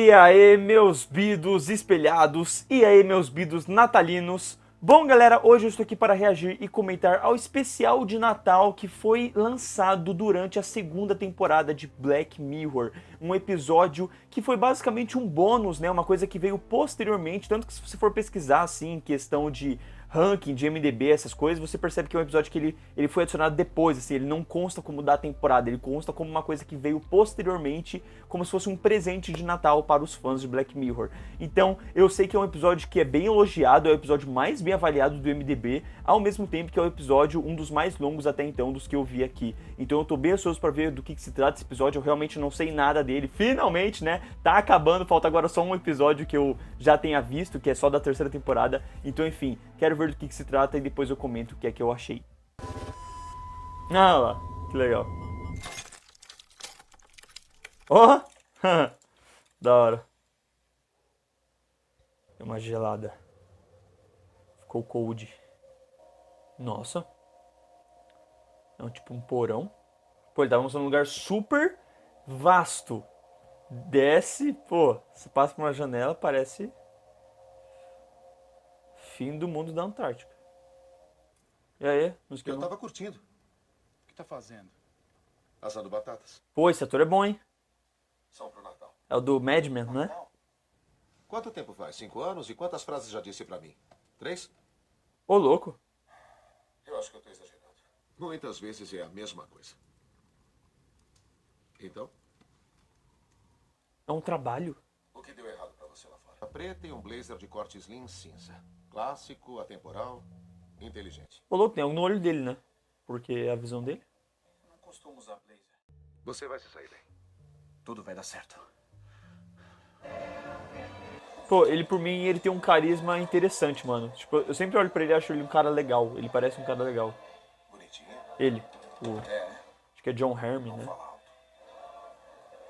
E aí, meus bidos espelhados, e aí, meus bidos natalinos. Bom, galera, hoje eu estou aqui para reagir e comentar ao especial de Natal que foi lançado durante a segunda temporada de Black Mirror. Um episódio que foi basicamente um bônus, né? Uma coisa que veio posteriormente, tanto que se você for pesquisar, assim, questão de ranking, de MDB, essas coisas, você percebe que é um episódio que ele foi adicionado depois, assim, ele não consta como da temporada, ele consta como uma coisa que veio posteriormente, como se fosse um presente de Natal para os fãs de Black Mirror. Então, eu sei que é um episódio que é bem elogiado, é o episódio mais bem avaliado do MDB, ao mesmo tempo que é o episódio um dos mais longos até então dos que eu vi aqui. Então eu tô bem ansioso para ver do que se trata esse episódio, eu realmente não sei nada dele. Finalmente, né? Tá acabando, falta agora só um episódio que eu já tenha visto, que é só da terceira temporada. Então, enfim, quero ver do que se trata e depois eu comento o que é que eu achei. Ah lá, que legal. Ó! Oh! Da hora. É uma gelada. Ficou cold. Nossa. É tipo um porão. Pô, ele tava num lugar super vasto. Desce, pô, você passa por uma janela, parece fim do mundo da Antártica. E aí? Eu tava curtindo. O que tá fazendo? Assando batatas. Pô, esse ator é bom, hein? São pro Natal. É o do Mad Men, né? Quanto tempo faz? 5 anos? E quantas frases já disse pra mim? 3? Ô, louco. Eu acho que eu tô exagerando. Muitas vezes é a mesma coisa. Então? É um trabalho. O que deu errado pra você lá fora? A preta e um blazer de corte slim cinza. Clássico, atemporal, inteligente. Ô, louco, tem algo no olho dele, né? Porque é a visão dele. Não costumo usar blazer. Você vai se sair bem. Tudo vai dar certo. Pô, ele por mim, ele tem um carisma interessante, mano. Tipo, eu sempre olho pra ele e acho ele um cara legal. Ele parece um cara legal. Bonitinho? Ele. É. Acho que é John Herman, né? Fala alto.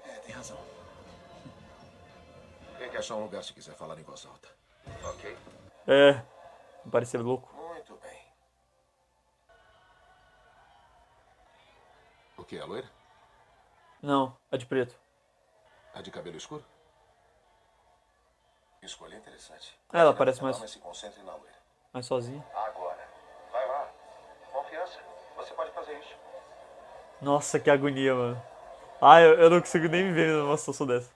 É, tem razão. Tem que achar um lugar se quiser falar em voz alta. Ok? É. Não parece ser louco. Muito bem. O que, a loira? Não, a de preto. A de cabelo escuro? Escolha interessante. Ela parece mais Mas se concentre na loira. sozinha. Agora. Vai lá. Confiança. Você pode fazer isso. Nossa, que agonia, mano. Ah, eu não consigo nem me ver numa situação dessa.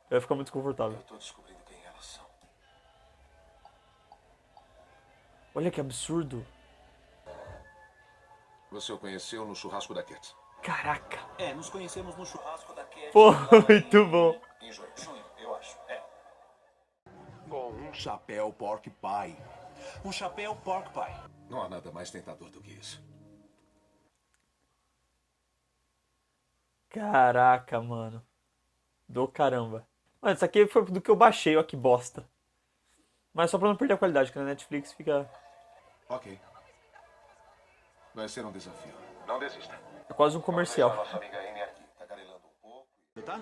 Eu ia ficar muito confortável. Eu tô descobrindo quem elas são. Olha que absurdo. Você o conheceu no churrasco da Cat. Caraca. É, nos conhecemos no churrasco da Cat. Pô, muito bom. Em junho, eu acho. É. Com um chapéu pork pie. Um chapéu pork pie. Não há nada mais tentador do que isso. Caraca, mano. Do caramba. Mano, isso aqui foi do que eu baixei, ó que bosta. Mas só pra não perder a qualidade, que na Netflix fica... Ok. Vai ser um desafio. Não desista. É quase um comercial. A nossa amiga Amy aqui, tagarelando um pouco. Tá?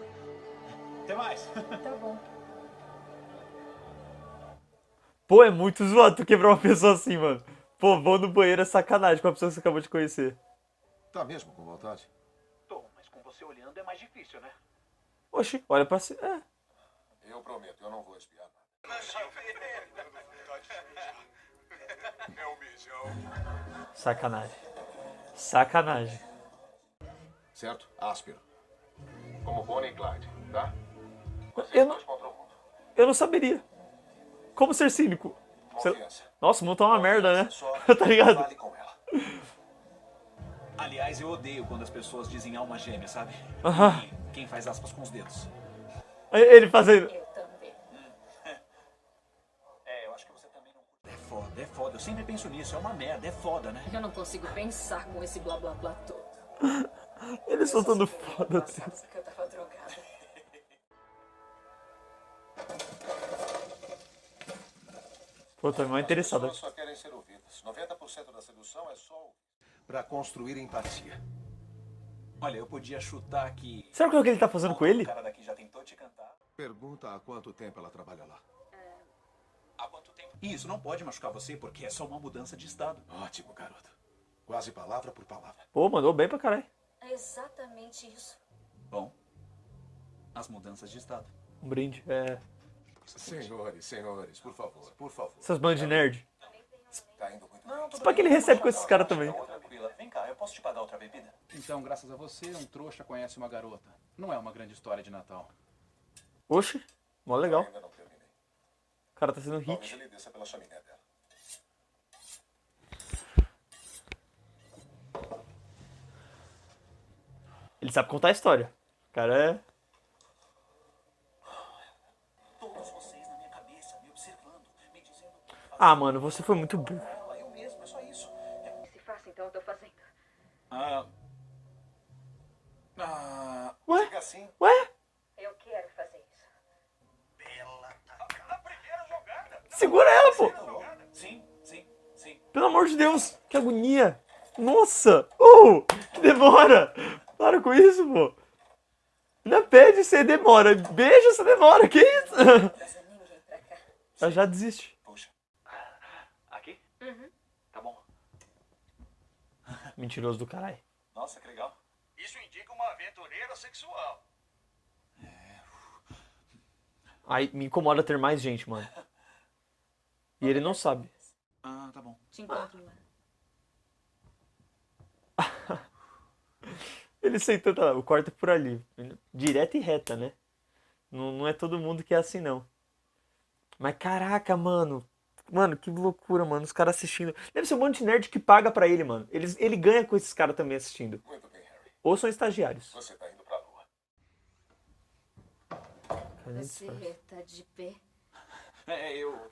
Até mais. Tá bom. Pô, é muito zoado tu quebrar uma pessoa assim, mano. Pô, vou no banheiro é sacanagem com a pessoa que você acabou de conhecer. Tá mesmo com vontade? Tô, mas com você olhando é mais difícil, né? Oxi, olha pra si. É. Eu prometo, eu não vou espiar nada. É um beijão. Sacanagem. Sacanagem. Certo? Áspero. Como Bonnie e Clyde, tá? Eu não, Dois contra o mundo. eu não saberia. Como ser cínico? Confiança. Nossa, o mundo tá uma merda, né? Só Tá ligado? fale com ela. Aliás, eu odeio quando as pessoas dizem alma gêmea, sabe? Aham. E quem faz aspas com os dedos. Ele fazendo... Eu também. É, eu acho que você também não curte. É foda. Eu sempre penso nisso. É uma merda, é foda, né? Eu não consigo pensar com esse blá blá blá todo. Ele soltando foda. Passava que eu tava drogada. Pô, tô mais interessado. As pessoas só querem ser ouvidas. 90% da sedução é só ouvir. Pra construir empatia. Olha, eu podia chutar que... Será que é o que ele tá fazendo com ele? O cara daqui já tentou te cantar. Pergunta há quanto tempo ela trabalha lá. Há quanto tempo? E isso não pode machucar você, porque é só uma mudança de estado. Ótimo, garoto. Quase palavra por palavra. Pô, mandou bem pra caralho. É exatamente isso. Bom, as mudanças de estado. Um brinde. É. Senhores, por favor, por favor. Essas bandas de nerd. Tá indo muito Não, tudo Pra que ele bem, recebe com vamos esses pagar. caras também? Não, tranquila. Vem cá, eu posso te pagar outra bebida? Então, graças a você, um trouxa conhece uma garota. Não é uma grande história de Natal. Oxe, mó legal. Ainda não terminei. O cara tá sendo Talvez hit. ele desça pela chaminé dela. Ele sabe contar a história. O cara é... Todos vocês na minha cabeça, me observando, me dizendo o que fazer. Ah, mano, você foi muito burro. Ela, eu mesmo, é só isso. Se faça, então eu tô fazendo. Ué? Diga assim. Ué? Eu quero fazer isso. Bela tacada. A primeira jogada. Segura ela, pô. Sim, sim, sim. Pelo amor de Deus, que agonia. Nossa. Que demora. Para com isso, pô. Ainda pede, você demora. Beija, você demora. Que isso? Não passa ninguém pra cá. Ela já desiste. Puxa. Aqui? Tá bom. Mentiroso do caralho. Nossa, que legal. Isso indica uma aventureira sexual. Aí me incomoda ter mais gente, mano. E ele não sabe. Ah, tá bom. Te encontro lá. Ele sentando, o corte é por ali. Direta e reta, né? Não é todo mundo que é assim, não. Mas caraca, mano. Mano, que loucura, mano. Os caras assistindo. Deve ser um monte de nerd que paga pra ele, mano. Ele ganha com esses caras também assistindo. Muito bem, Harry. Ou são estagiários. Você tá indo pra lua. Você tá de pé. Eu...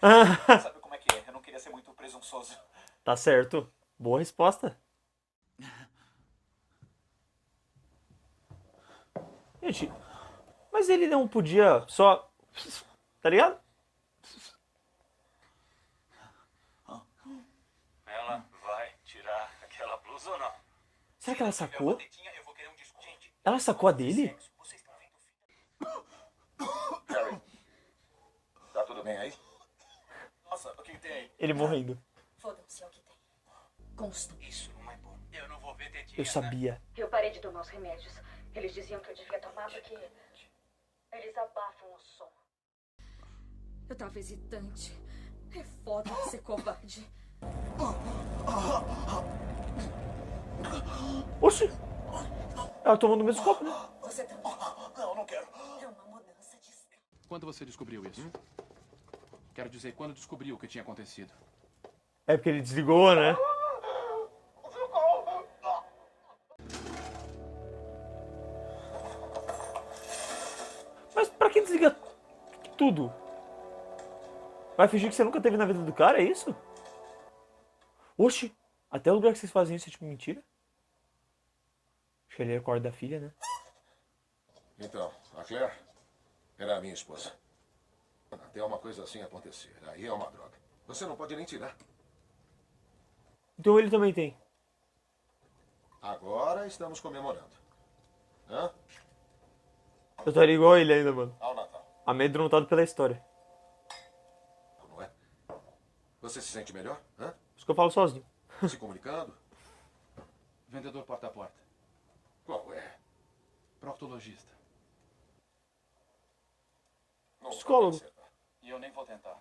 Sabe como é que é? Eu não queria ser muito presunçoso. Tá certo. Boa resposta. Gente, mas ele não podia só... Tá ligado? Ela vai tirar aquela blusa ou não? Será que ela sacou? Eu vou querer um disco. Gente, Ela sacou a dele? vocês estão vendo? Harry, tá tudo bem aí? Nossa, o que tem aí? Ele morrendo. Foda-se, é o que tem. Consta. Isso não é bom. Eu não vou ver tetinha. Eu sabia. Eu parei de tomar os remédios. Eles diziam que eu devia tomar porque eles abafam o som. Eu tava hesitante. É foda ser covarde. Oxi! Ela tomou no mesmo copo, né? Você também. Não, não quero. É uma mudança de escala. Quando você descobriu isso? Quero dizer, quando descobriu o que tinha acontecido? É porque ele desligou, né? Mas pra que desliga tudo? Vai fingir que você nunca teve na vida do cara, é isso? Oxi! Até o lugar que vocês fazem isso é tipo mentira? Acho que ele recorda da filha, né? Então, a Claire era a minha esposa. Até uma coisa assim acontecer. Aí é uma droga. Você não pode nem tirar. Então ele também tem. Agora estamos comemorando. Hã? Eu estaria igual ele ainda, mano. Ao Natal. Amedrontado pela história. Não é? Você se sente melhor? Hã? Por isso que eu falo sozinho. Se comunicando? Vendedor porta a porta. Qual é? Proctologista. Não Psicólogo. vai acertar. E eu nem vou tentar.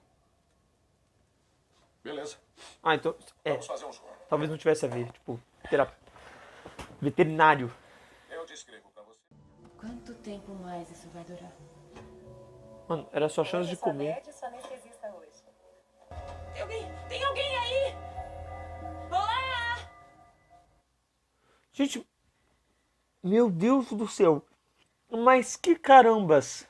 Beleza. Ah, então... É, Vamos fazer um jogo. talvez não tivesse a ver. Tipo, veterinário. Eu descrevo pra você. Quanto tempo mais isso vai durar? Mano, era só chance de comer. Só anestesista hoje. Tem alguém aí? Olá! Gente, meu Deus do céu. Mas que carambas.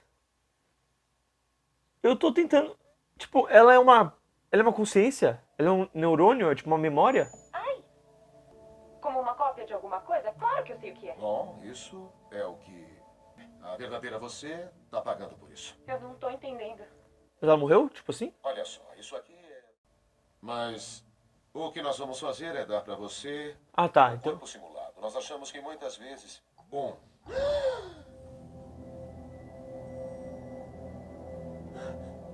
Eu tô tentando... Tipo, ela é uma consciência? Ela é um neurônio? É tipo uma memória? Ai! Como uma cópia de alguma coisa? Claro que eu sei o que é. Bom, isso é o que a verdadeira você tá pagando por isso. Eu não tô entendendo. Mas ela morreu? Tipo assim? Olha só, isso aqui é... Mas o que nós vamos fazer é dar pra você Ah, tá. um Então... corpo simulado. Nós achamos que muitas vezes...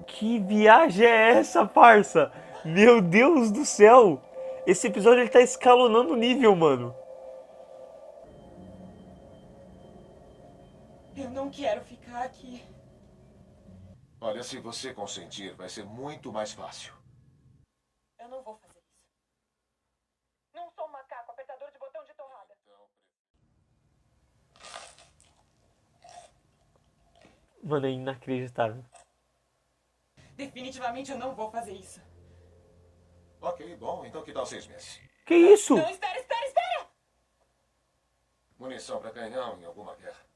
Que viagem é essa, parça? Meu Deus do céu! Esse episódio ele tá escalonando o nível, mano. Eu não quero ficar aqui. Olha, se você consentir, vai ser muito mais fácil. Eu não vou fazer isso. Não sou um macaco, apertador de botão de torrada. Mano, é inacreditável. Definitivamente eu não vou fazer isso. Ok, bom, então que tal 6 meses? Que isso? Não, espera! Munição para canhão em alguma guerra.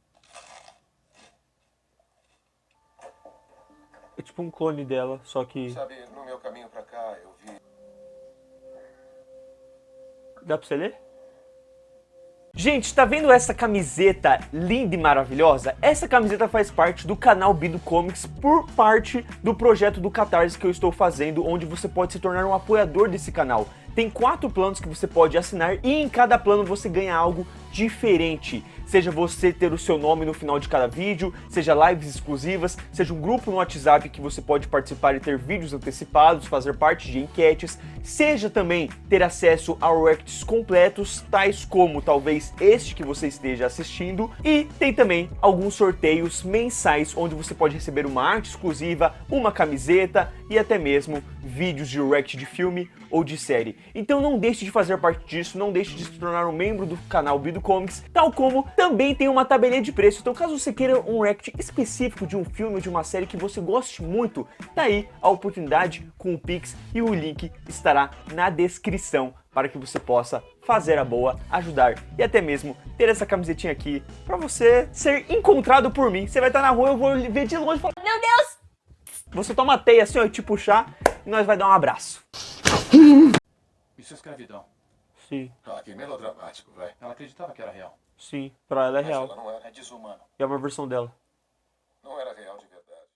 É tipo um clone dela, só que... Sabe, no meu caminho para cá, eu vi... Dá pra você ler? Gente, tá vendo essa camiseta linda e maravilhosa? Essa camiseta faz parte do canal Bido Comics por parte do projeto do Catarse que eu estou fazendo, onde você pode se tornar um apoiador desse canal. Tem 4 planos que você pode assinar e em cada plano você ganha algo diferente. Seja você ter o seu nome no final de cada vídeo, seja lives exclusivas, seja um grupo no WhatsApp que você pode participar e ter vídeos antecipados, fazer parte de enquetes, seja também ter acesso a reacts completos, tais como talvez este que você esteja assistindo, e tem também alguns sorteios mensais onde você pode receber uma arte exclusiva, uma camiseta e até mesmo vídeos de react de filme ou de série. Então não deixe de fazer parte disso, não deixe de se tornar um membro do canal Bido Comics, tal como também tem uma tabelinha de preço. Então caso você queira um react específico de um filme ou de uma série que você goste muito, tá aí a oportunidade com o Pix e o link estará na descrição para que você possa fazer a boa, ajudar e até mesmo ter essa camisetinha aqui para você ser encontrado por mim. Você vai estar na rua, eu vou ver de longe e falar: meu Deus! Você toma a teia assim, ó, e te puxar e nós vai dar um abraço. Isso é escravidão. Sim, Ah, que melodramático, vai. Ela acreditava que era real. sim, pra ela é Mas ela real. não era. É desumano. É uma versão dela. Não era real de verdade.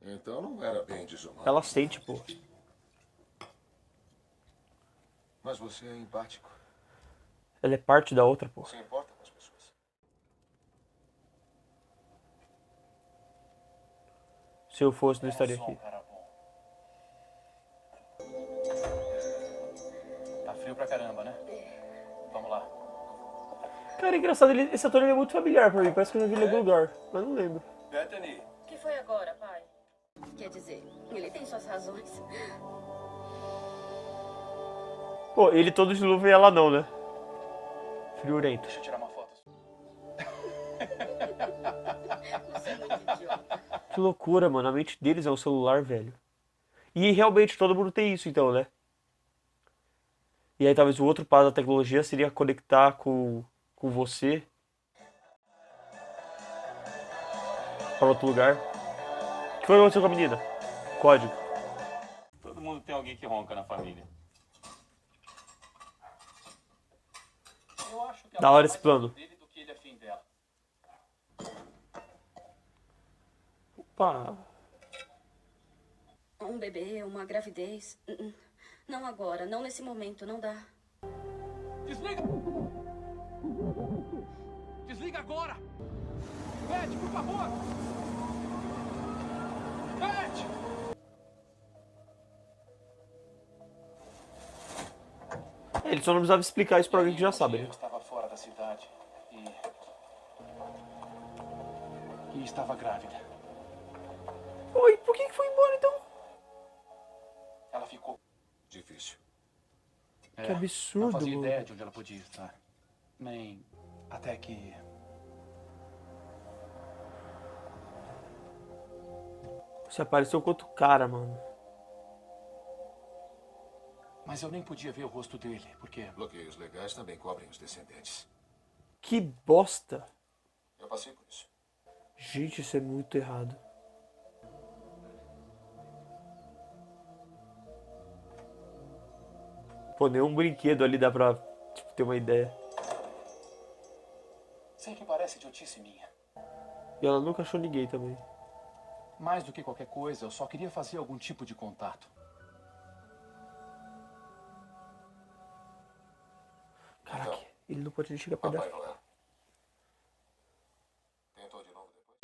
Então não era bem desumano. Ela sente, pô. Mas você é empático. Ela é parte da outra, pô. Você importa com as pessoas. Se eu fosse, não estaria Eu sou um aqui. cara bom. Tá frio pra caramba, né? Vamos lá. Cara, é engraçado, esse ator ele é muito familiar pra mim. Parece que eu já vi ele em algum lugar, mas não lembro. Bethany. O que foi agora, pai? Quer dizer, ele tem suas razões. Pô, ele todo de luva e ela não, né? Friorento. Deixa eu tirar uma foto. Você é muito idiota. Que loucura, mano. A mente deles é um celular, velho. E realmente todo mundo tem isso, então, né? E aí talvez o outro passo da tecnologia seria conectar com você para outro lugar. O que foi que aconteceu com a menina? Código. Todo mundo tem alguém que ronca na família. Eu acho que Da hora esse plano. dele do que ele é afim dela. Opa. Um bebê, uma gravidez. Não agora, não nesse momento, não dá. Desliga! Desliga agora! Beth, por favor! Beth! Ele só não precisava explicar isso pra alguém que já sabe, Eu né? estava fora da cidade e estava grávida. Oi, por que foi embora então? Ela ficou. Difícil. Que absurdo, Não fazia mano. ideia de onde ela podia estar. Nem até que. Você apareceu com outro cara, mano. Mas eu nem podia ver o rosto dele, porque Bloqueios legais também cobrem os descendentes. Que bosta. Eu passei por isso. Gente, isso é muito errado. Pô, nem um brinquedo ali dá pra tipo, ter uma ideia. sei que parece idiotice minha. E ela nunca achou ninguém também. Mais do que qualquer coisa, eu só queria fazer algum tipo de contato. Caraca, ele não pode nem chegar perto Papai da... Noel. Tentou de novo depois?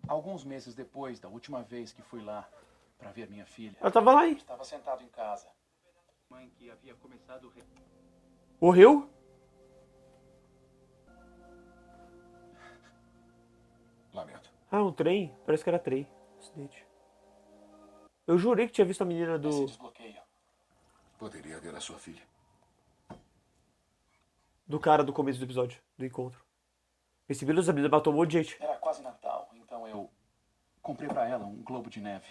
Alguns meses depois da última vez que fui lá para ver minha filha, Ela tava lá, hein? estava sentado em casa. Mãe que havia começado Morreu? Lamento. Ah, um trem? Parece que era trem. Acidente. Eu jurei que tinha visto a menina Esse do... desbloqueio. Poderia ver a sua filha. do cara do começo do episódio, do encontro. Esse vírus matou um monte de gente. Era quase Natal, então eu comprei pra ela um globo de neve.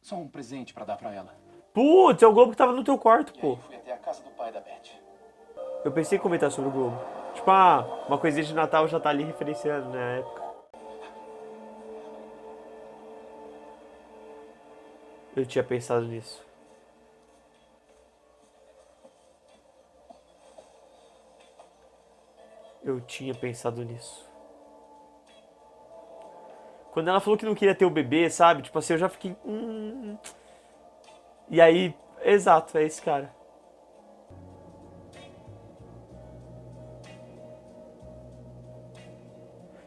Só um presente pra dar pra ela. Putz, é o Globo que tava no teu quarto, E pô. aí fui até a casa do pai da Beth. Eu pensei em comentar sobre o Globo. Tipo, uma coisinha de Natal já tá ali referenciando, né, a época. Eu tinha pensado nisso. Eu tinha pensado nisso. Quando ela falou que não queria ter o bebê, sabe? Tipo assim, eu já fiquei... E aí, exato, é esse cara.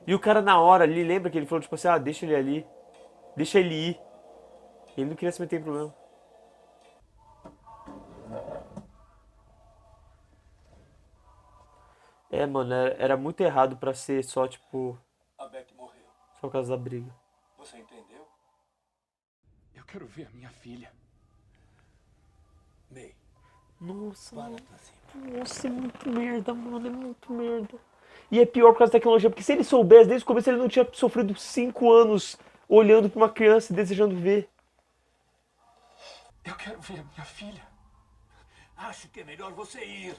E o cara na hora ali, lembra que ele falou tipo assim, deixa ele ali. Deixa ele ir. Ele não queria se meter em problema. É, mano, era muito errado pra ser só, tipo, A Beth morreu. só por causa da briga. Você entendeu? Eu quero ver a minha filha. May, Nossa, para mano. pra cima. Nossa, é muito merda, mano, é muito merda. E é pior por causa da tecnologia, porque se ele soubesse desde o começo, ele não tinha sofrido 5 anos olhando pra uma criança e desejando ver. Eu quero ver a minha filha. Acho que é melhor você ir.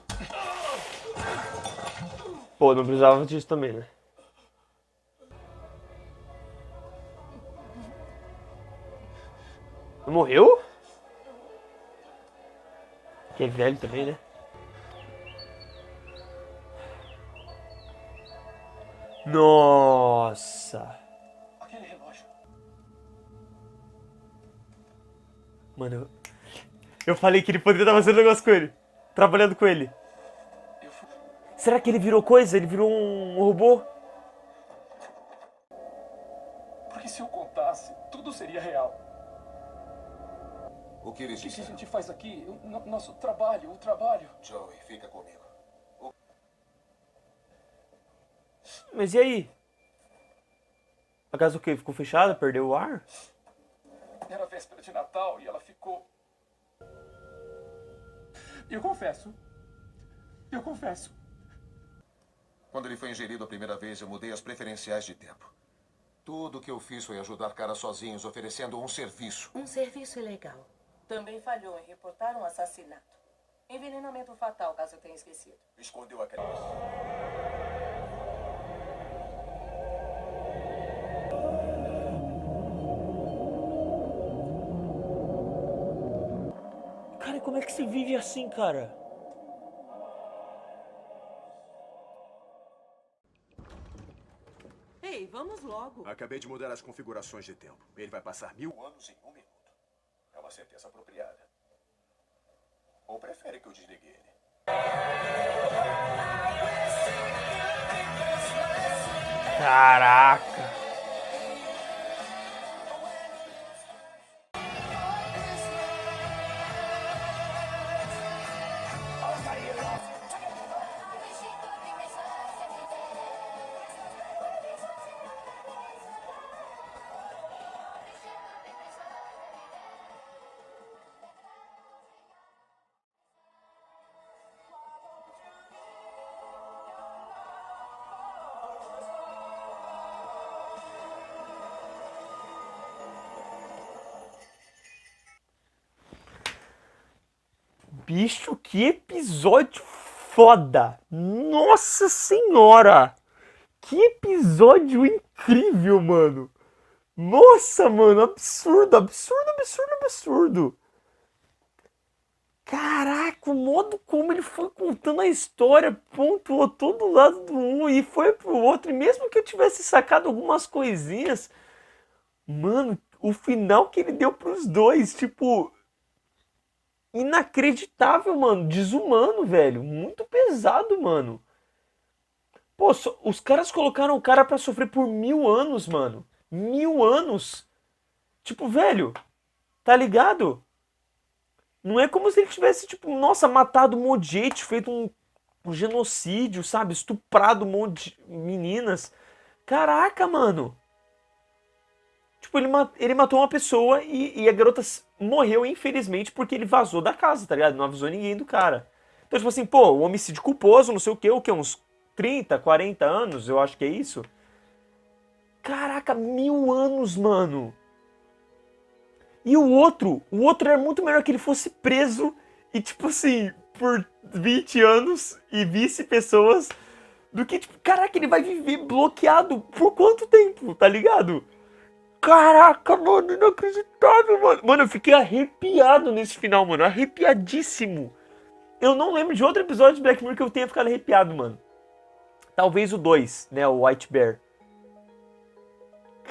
Pô, não precisava disso também, né? Morreu? Que é velho também, né? Nossa! Aquele relógio. Mano, eu falei que ele poderia estar fazendo negócio com ele. Trabalhando com ele. Eu fui... Será que ele virou coisa? Ele virou um robô? Porque se eu contasse, tudo seria real. O que eles O que a disseram? gente faz aqui? Nosso trabalho, o trabalho. Joey, fica comigo. Mas e aí? A casa o quê? Ficou fechada? Perdeu o ar? Era véspera de Natal e ela ficou... Eu confesso. Quando ele foi ingerido a primeira vez, eu mudei as preferenciais de tempo. Tudo o que eu fiz foi ajudar caras sozinhos, oferecendo um serviço. Um serviço ilegal. Também falhou em reportar um assassinato. Envenenamento fatal, caso eu tenha esquecido. Escondeu a criança. Cara, como é que se vive assim, cara? Ei, vamos logo. Acabei de mudar as configurações de tempo. Ele vai passar 1000 anos em 1 minuto. É uma sentença apropriada. Ou prefere que eu desligue ele? Caraca! Bicho, que episódio foda! Nossa senhora! Que episódio incrível, mano! Nossa, mano, absurdo, absurdo, absurdo, absurdo! Caraca, o modo como ele foi contando a história, pontuou todo lado do um e foi pro outro, e mesmo que eu tivesse sacado algumas coisinhas, mano, o final que ele deu pros dois, tipo, inacreditável, mano, desumano, velho, muito pesado, mano. Pô, os caras colocaram o cara pra sofrer por 1000 anos, mano, 1000 anos, tipo, velho, tá ligado? Não é como se ele tivesse, tipo, nossa, matado um monte de gente, feito um genocídio, sabe? Estuprado um monte de meninas. Caraca, mano. Tipo, ele matou uma pessoa e a garota morreu, infelizmente, porque ele vazou da casa, tá ligado? Não avisou ninguém do cara. Então, tipo assim, pô, o homicídio culposo, não sei o quê, uns 30, 40 anos, eu acho que é isso. Caraca, 1000 anos, mano. E o outro era muito melhor que ele fosse preso e, tipo assim, por 20 anos e visse pessoas do que, tipo, caraca, ele vai viver bloqueado por quanto tempo, tá ligado? Caraca, mano, inacreditável, mano. Mano, eu fiquei arrepiado nesse final, mano, arrepiadíssimo. Eu não lembro de outro episódio de Black Mirror que eu tenha ficado arrepiado, mano. Talvez o 2, né, o White Bear.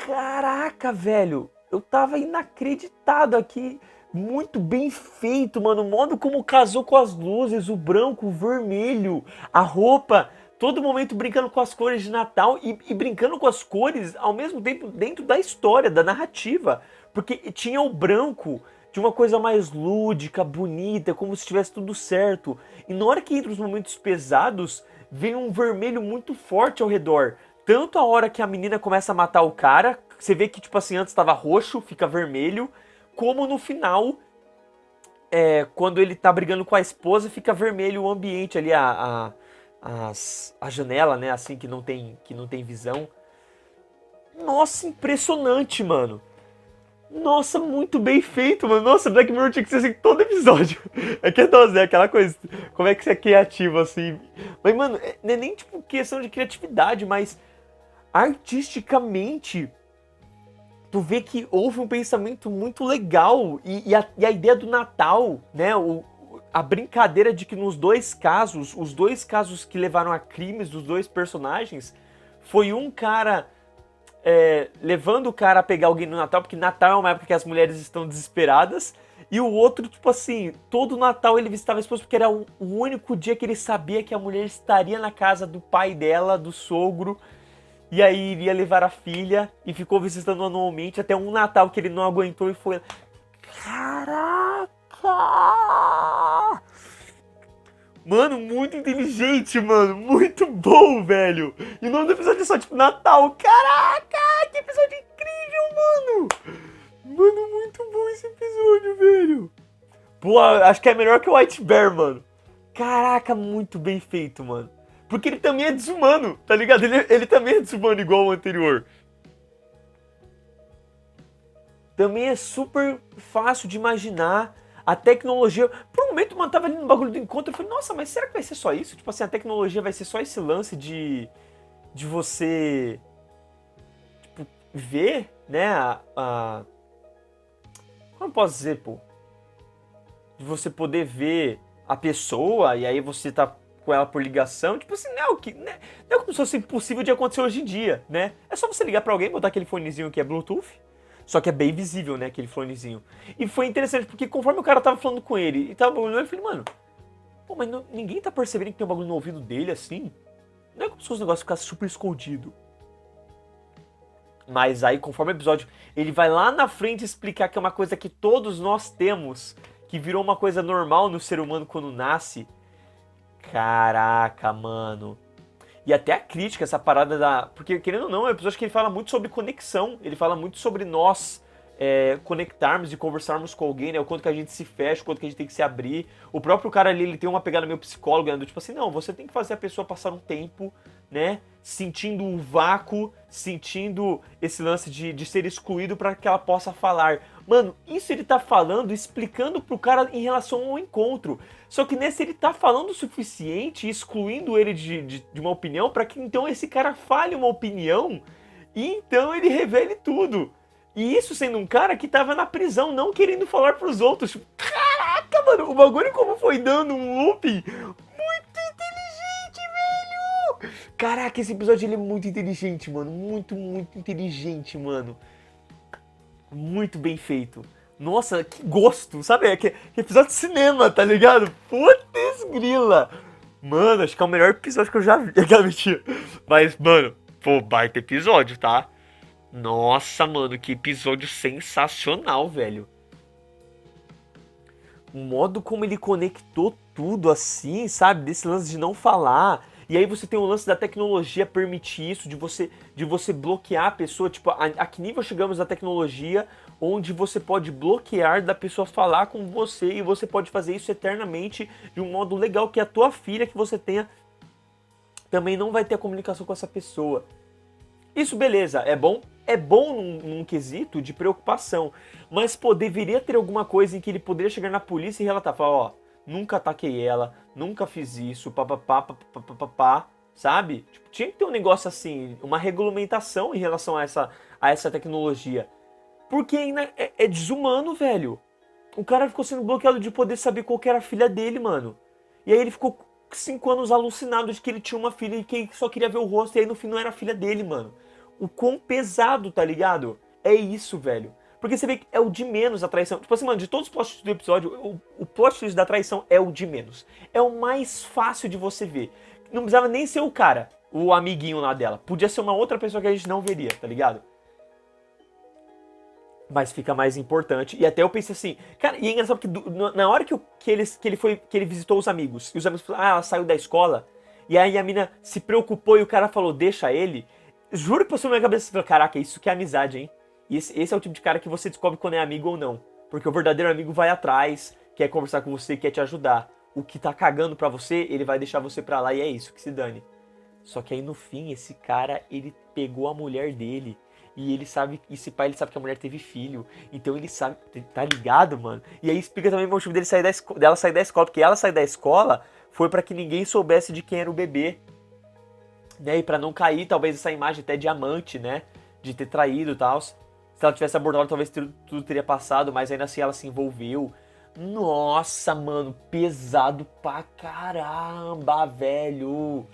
Caraca, velho. Eu tava inacreditado aqui. Muito bem feito, mano. O modo como casou com as luzes, o branco, o vermelho, a roupa. Todo momento brincando com as cores de Natal e brincando com as cores ao mesmo tempo dentro da história, da narrativa. Porque tinha o branco de uma coisa mais lúdica, bonita, como se tivesse tudo certo. E na hora que entra os momentos pesados, vem um vermelho muito forte ao redor. Tanto a hora que a menina começa a matar o cara, você vê que, tipo assim, antes estava roxo, fica vermelho, como no final, quando ele tá brigando com a esposa, fica vermelho o ambiente ali, a janela, né, assim, que não tem visão. Nossa, impressionante, mano. Nossa, muito bem feito, mano. Nossa, Black Mirror tinha que ser assim todo episódio. É que é doce, né? Aquela coisa. Como é que você é criativo, assim. Mas, mano, não é nem, tipo, questão de criatividade, mas artisticamente, tu vê que houve um pensamento muito legal. E a ideia do Natal, né? A brincadeira de que nos dois casos, os dois casos que levaram a crimes dos dois personagens, foi um cara levando o cara a pegar alguém no Natal, porque Natal é uma época que as mulheres estão desesperadas, e o outro, tipo assim, todo Natal ele visitava a esposa porque era o único dia que ele sabia que a mulher estaria na casa do pai dela, do sogro, e aí iria levar a filha, e ficou visitando anualmente, até um Natal que ele não aguentou e foi... Caraca! Mano, muito inteligente, mano. Muito bom, velho. E o nome do episódio é só, tipo, Natal. Caraca, que episódio incrível, mano. Mano, muito bom esse episódio, velho. Pô, acho que é melhor que o White Bear, mano. Caraca, muito bem feito, mano. Porque ele também é desumano, tá ligado? Ele também é desumano igual o anterior. Também é super fácil de imaginar. A tecnologia... Por um momento, mano, tava ali no bagulho do encontro. Eu falei, nossa, mas será que vai ser só isso? Tipo assim, a tecnologia vai ser só esse lance de você... Tipo, ver, né, como eu posso dizer, pô? De você poder ver a pessoa e aí você tá com ela por ligação. Tipo assim, não é como se fosse impossível de acontecer hoje em dia, né? É só você ligar pra alguém, botar aquele fonezinho que é Bluetooth. Só que é bem visível, né, aquele fonezinho. E foi interessante, porque conforme o cara tava falando com ele e tava olhando, eu falei, mano, pô, mas ninguém tá percebendo que tem um bagulho no ouvido dele, assim? Não é como se o negócio ficasse super escondido. Mas aí, conforme o episódio, ele vai lá na frente explicar que é uma coisa que todos nós temos, que virou uma coisa normal no ser humano quando nasce. Caraca, mano. E até a crítica, essa parada da... Porque, querendo ou não, é um episódio que ele fala muito sobre conexão. Ele fala muito sobre nós conectarmos e conversarmos com alguém, né? O quanto que a gente se fecha, o quanto que a gente tem que se abrir. O próprio cara ali, ele tem uma pegada meio psicóloga, né? Tipo assim, não, você tem que fazer a pessoa passar um tempo, né? Sentindo o vácuo, sentindo esse lance de ser excluído para que ela possa falar. Mano, isso ele tá falando, explicando pro cara em relação ao encontro. Só que nesse ele tá falando o suficiente, excluindo ele de uma opinião, para que então esse cara fale uma opinião e então ele revele tudo. E isso sendo um cara que tava na prisão, não querendo falar pros outros. Caraca, mano, o bagulho como foi dando um looping muito inteligente, velho! Caraca, esse episódio ele é muito inteligente, mano. Muito, muito inteligente, mano. Muito bem feito. Nossa, que gosto, sabe? Que episódio de cinema, tá ligado? Putz grila. Mano, acho que é o melhor episódio que eu já vi. Mas, mano, pô, baita episódio, tá? Nossa, mano, que episódio sensacional, velho. O modo como ele conectou tudo assim, sabe? Desse lance de não falar. E aí você tem o lance da tecnologia permitir isso, de você bloquear a pessoa, tipo, a que nível chegamos na tecnologia, onde você pode bloquear da pessoa falar com você e você pode fazer isso eternamente de um modo legal, que a tua filha que você tenha também não vai ter a comunicação com essa pessoa. Isso, beleza, é bom? É bom num quesito de preocupação, mas, pô, deveria ter alguma coisa em que ele poderia chegar na polícia e relatar, falar, ó, nunca ataquei ela, nunca fiz isso, papapá, sabe? Tipo, tinha que ter um negócio assim, uma regulamentação em relação a essa tecnologia. Porque ainda é desumano, velho. O cara ficou sendo bloqueado de poder saber qual que era a filha dele, mano. E aí ele ficou 5 anos alucinado de que ele tinha uma filha e que ele só queria ver o rosto, e aí no fim não era a filha dele, mano. O quão pesado, tá ligado? É isso, velho. Porque você vê que é o de menos a traição. Tipo assim, mano, de todos os plot twists do episódio, o plot twist da traição é o de menos. É o mais fácil de você ver. Não precisava nem ser o cara, o amiguinho lá dela. Podia ser uma outra pessoa que a gente não veria, tá ligado? Mas fica mais importante. E até eu pensei assim, cara, e é engraçado porque na hora que ele visitou os amigos, e os amigos falaram, ela saiu da escola, e aí a mina se preocupou e o cara falou, deixa ele. Juro que passou na minha cabeça, caraca, isso que é amizade, hein? E esse é o tipo de cara que você descobre quando é amigo ou não. Porque o verdadeiro amigo vai atrás, quer conversar com você, quer te ajudar. O que tá cagando pra você, ele vai deixar você pra lá e é isso, que se dane. Só que aí no fim, esse cara, ele pegou a mulher dele. E ele sabe, esse pai, ele sabe que a mulher teve filho. Então ele sabe, tá ligado, mano? E aí explica também o motivo dela sair da escola. Porque ela sair da escola foi pra que ninguém soubesse de quem era o bebê. Né? E pra não cair, talvez, essa imagem até de amante, né? De ter traído e tal. Se ela tivesse abordado, talvez tudo teria passado. Mas ainda assim ela se envolveu. Nossa, mano, pesado pra caramba, velho.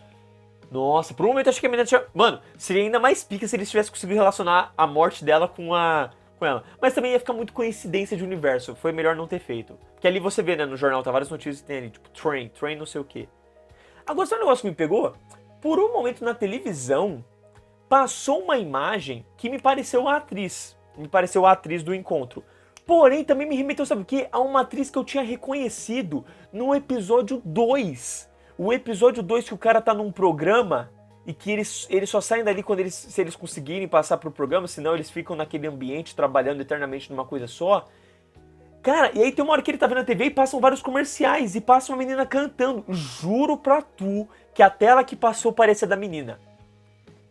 Nossa, por um momento eu achei que a menina tinha... Mano, seria ainda mais pica se eles tivessem conseguido relacionar a morte dela com ela. Mas também ia ficar muito coincidência de universo. Foi melhor não ter feito. Porque ali você vê, né, no jornal, tá várias notícias que tem ali, tipo, train não sei o quê. Agora, sabe um negócio que me pegou? Por um momento na televisão, passou uma imagem que me pareceu a atriz. Me pareceu a atriz do encontro. Porém, também me remeteu, sabe o quê? A uma atriz que eu tinha reconhecido no episódio 2. O episódio 2 que o cara tá num programa e que eles só saem dali quando se eles conseguirem passar pro programa, senão eles ficam naquele ambiente trabalhando eternamente numa coisa só. Cara, e aí tem uma hora que ele tá vendo a TV e passam vários comerciais e passa uma menina cantando. Juro pra tu que a tela que passou parecia da menina.